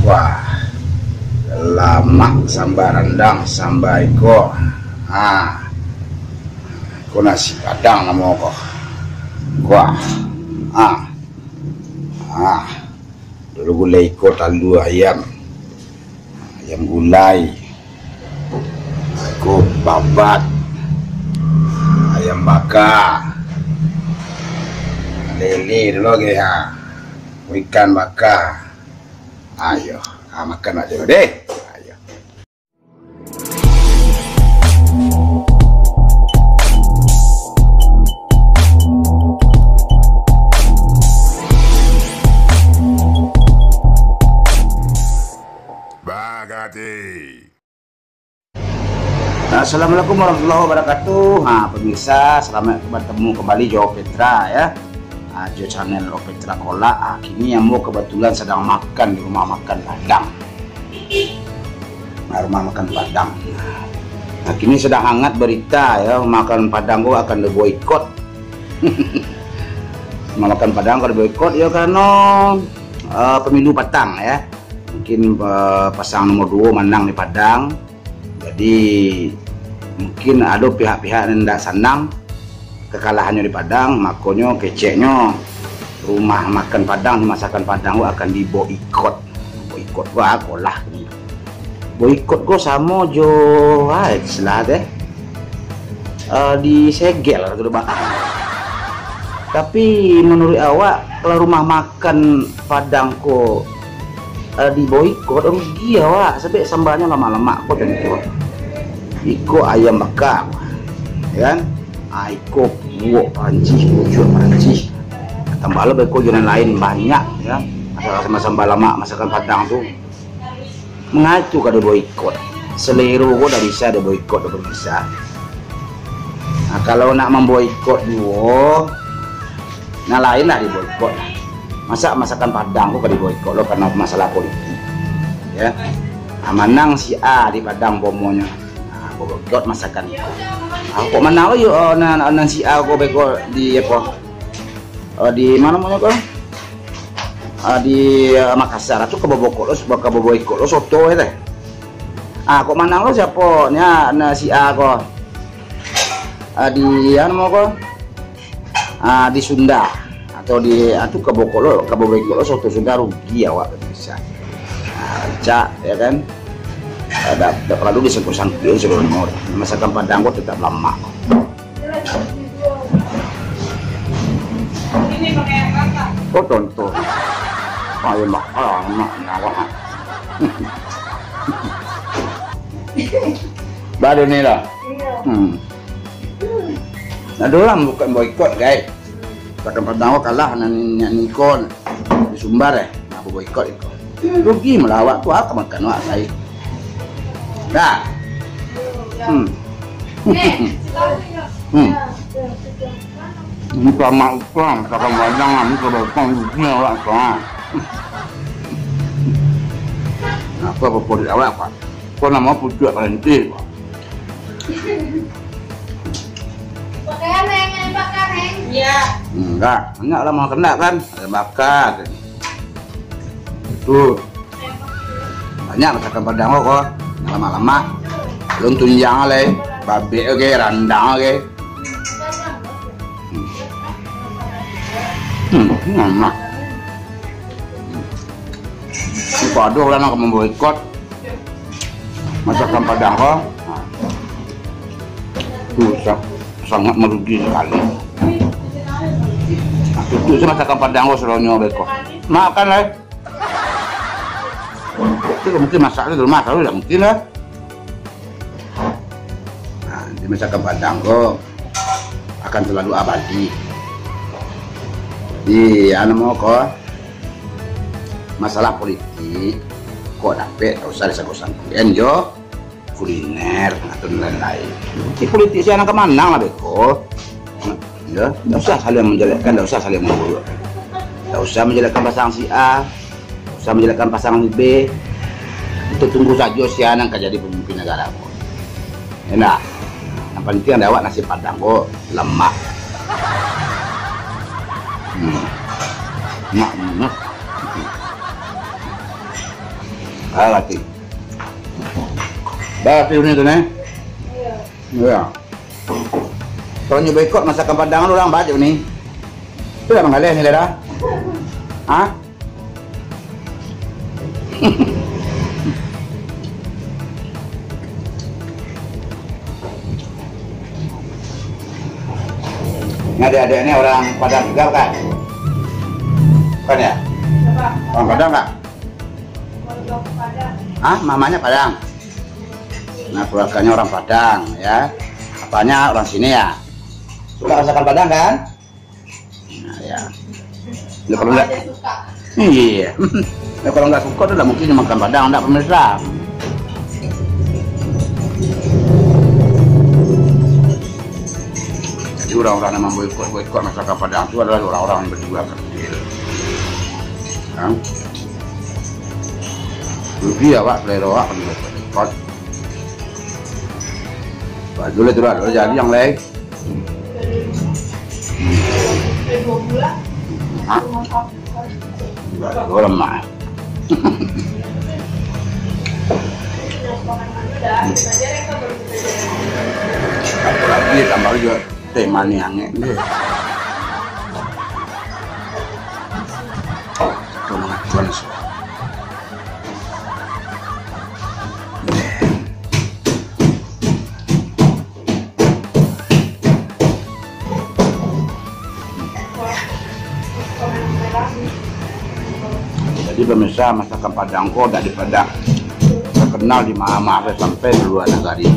Wah, lama sambal rendang, sambal iko. Ko nasi padang nama ko. Wah, dulu gulai iko talu ayam gulai, iko babat, ayam bakar, lele dulu ke ikan bakar. Ayo, makan aja deh. Ayo. Bagati. Assalamualaikum warahmatullahi wabarakatuh. Pemirsa, selamat bertemu kembali Jo Petra ya. Jo channel Petra Kola. Kini yang mau kebetulan sedang makan di rumah makan Padang. Rumah makan Padang. Kini sedang hangat berita ya, makan Padang gua akan diboikot. Rumah makan Padang akan diboikot ya karena pemilu petang ya. Mungkin pasangan nomor 2 menang di Padang. Jadi mungkin ada pihak-pihak yang tidak senang kekalahannya di Padang, makanya keceknya rumah makan Padang, masakan Padang akan diboikot. Boikot gua kolah ni. Boikot gua sama jo istilah deh. Disegel atau dibakar. Tapi menurut awak kalau rumah makan Padang ko diboikot rugi awak sebab sambalnya lama-lama kok tentu. Iko ayam bakar. Ya kan? Iko buok Perancis, bujuk Perancis. Tambah lebih iko jualan lain banyak ya. Masalah sambal lama masakan Padang tuh. Mengacu kada boikot. Selera kok dah bisa ada boikot, dah bisa. Nah, kalau nak memboikot dua, nah lain lah diboikot. Masakan Padang kok kada boikot lo karena masalah politik. Ya. Menang si A di Padang pomonya. Boikot masakan itu. Kok mana lo yuk nan si A kok beko di apa? Di mana namanya kok? Di Makassar itu kebobokot lo sebab keboboikot lo soto ya teh. Kok mana lo siapa nya si A kok? Di anu mau kok? Di Sunda atau di atuh keboboikot lo soto Sunda rugi awak bisa. Cak ya kan? Ada perlu disangkut-sangkutin sebenarnya. Masakan Padang kok tetap lama. Ini pakai apa? Kok tonton? Ayo makan, nyawa. Baru nih lah. Nah dulu lah bukan boikot guys. Masakan Padang kalah Nikon di Sumbar ya. Nah boikot itu. Rugi melawak tuh apa makan wak saya. Dah. Ini sama ukang, masakan Padang ini kebetulan ruginya awak kan. Apa favorit awak pak? Kau nama pucuk Perancis pak. Pakaian yang bakar neng? Iya. Enggak, banyak lah mau kena kan, ada bakar. Itu banyak masakan Padang kok. Lama-lama belum tunjang le, babe oke, randang oke. Enak. Waduh lah nak memboikot masakan Padang kok. Sangat merugi sekali. Itu masakan Padang kok seronyo beko. Makan le. Itu mungkin masaknya di rumah kalau tidak mungkin lah. Nah, di masakan Padang kok akan selalu abadi. Di anu mau kok masalah politik kok dapet tak usah disangkut-sangkutin jo kuliner atau lain-lain. Di politik si anak kemana lah beko. Ya, tak usah saling menjelekkan, tak usah saling memburuk. Tak usah menjelekkan pasangan si A, tak usah menjelekkan pasangan si B. Itu tunggu saja si anak jadi pemimpin negara kok. Enak. Yang penting ada awak nasi Padang kok lemak. Lati. Berarti ini tuh nih. Iya. Kalau nyoba ikut masakan Padang orang baca nih. Itu dah mengalir nih dah. Hah? Ini adik-adik ini orang Padang juga kan? Bukan ya? Siapa? Orang Padang nggak? Pondok Padang. Hah? Mamanya Padang? Nah keluarganya orang Padang ya. Apanya orang sini ya? Suka masakan Padang kan? Nah ya. Nah, kalau nggak, Dia suka. iya. Nah, kalau nggak suka tuh nggak mungkin makan Padang, nggak pemirsa. Jadi orang-orang yang memboikot masakan Padang itu adalah orang-orang yang berjiwa kecil. Ya. Rugi ya Pak, selera Pak, boikot. Pak dulu itu ada jadi yang lain. Dari 2 bulan. Hah? Rumah sakit. Enggak, gue lemah. Apalagi tambah juga teh maniangnya ini. Itu mengacuan sih. Jadi pemirsa masakan Padang kok tidak di Padang terkenal di mana sampai di luar negara.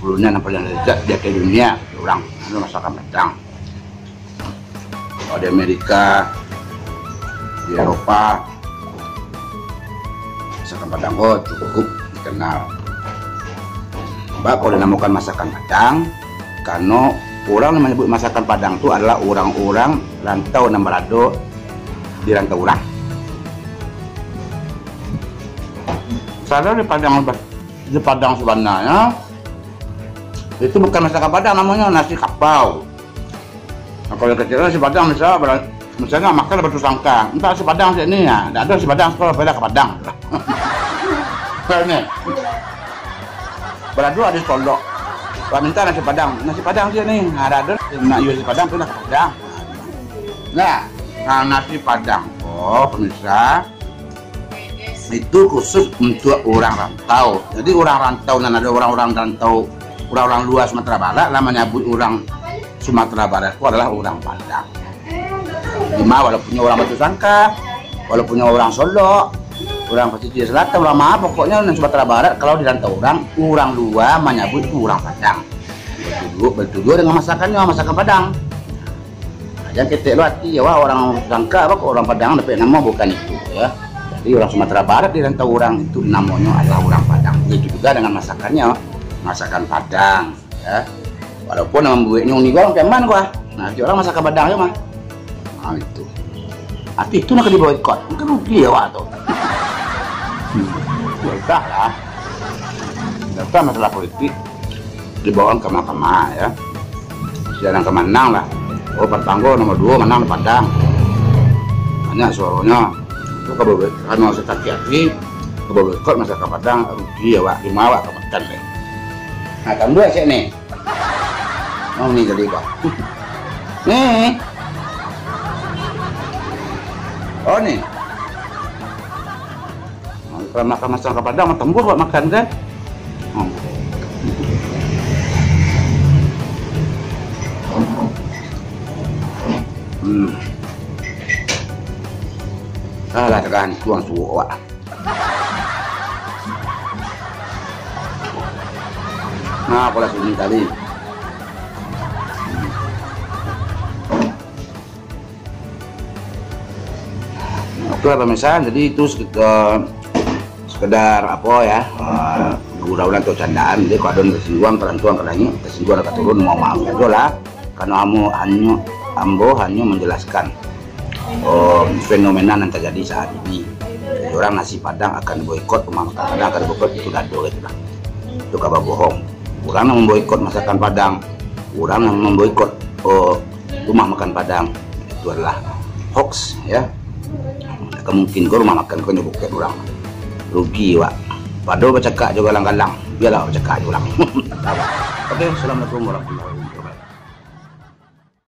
Dulunya yang paling lezat di akhir dunia orang itu masakan Padang. Kalau di Amerika, di Eropa, masakan Padang kok cukup dikenal. Mbak kalau dinamakan masakan Padang, karena orang yang menyebut masakan Padang itu adalah orang-orang rantau dan berado di rantau orang. Saya di Padang sebenarnya itu bukan masakan Padang, namanya nasi kapau. Nah, kalau kecil nasi Padang misalnya makan batu sangka, entah nasi Padang sini ya, tidak ada nasi Padang sekolah beda ke Padang. Ini beradu ada pondok. Kalau minta nasi Padang sini, ada nak nasi Padang pindah ke Padang. Nah, nasi Padang, pemirsa, itu khusus untuk orang rantau. Jadi orang rantau dan ada orang-orang rantau, orang-orang luar Sumatera Barat, namanya orang Sumatera Barat itu adalah orang Padang. Cuma walaupun orang Batu Sangka, walaupun orang Solo, orang Pesisir Selatan, orang mana, pokoknya di Sumatera Barat kalau di rantau orang luar menyebut itu orang Padang. Bertujuh dengan masakan Padang. Yang kita lihat ya orang Sangka apa orang Padang tapi nama bukan itu ya. Jadi orang Sumatera Barat di rantau orang itu namanya adalah orang Padang. Begitu juga dengan masakannya, masakan Padang ya. Walaupun nama buatnya ini orang keman gua. Nah, orang masakan Padang ya mah. Nah itu. Tapi itu nak diboikot. Mungkin rugi ya waktu. Udah lah. Data masalah politik dibawa ke mahkamah ya. Sedang kemenang lah. Oh, Patanggo nomor 2 menang Padang. Banyak suaranya. Itu karena sekaki-kaki keboikot masakan Padang rugi ya Wak, lima Wak kemekan deh. Nah, tahun 2 sih nih. Oh, ini jadi Pak. Nih. Oh, nih. Kalau makan masakan Padang tembus buat makan kan? Alah tekan tuang suwak. Nah, kalau sini kali. Oke pemirsa, jadi itu sekedar apa ya, gurauan atau candaan. Jadi kalau ada tersinggung, tersinggung ada turun mau maaf aja lah, karena hanya menjelaskan fenomena yang terjadi saat ini. Jadi orang nasi Padang akan boikot, rumah makan Padang akan boikot, itu dado gitu lah. Itu kabar bohong. Orang yang memboikot masakan Padang, orang yang memboikot rumah makan Padang, itu adalah hoax ya. mungkin kau rumah makan kau nyobokin orang. Rugi wak. Padahal bercakap juga galang-galang. Biarlah bercakap juga ulang. Oke, assalamualaikum warahmatullahi wabarakatuh.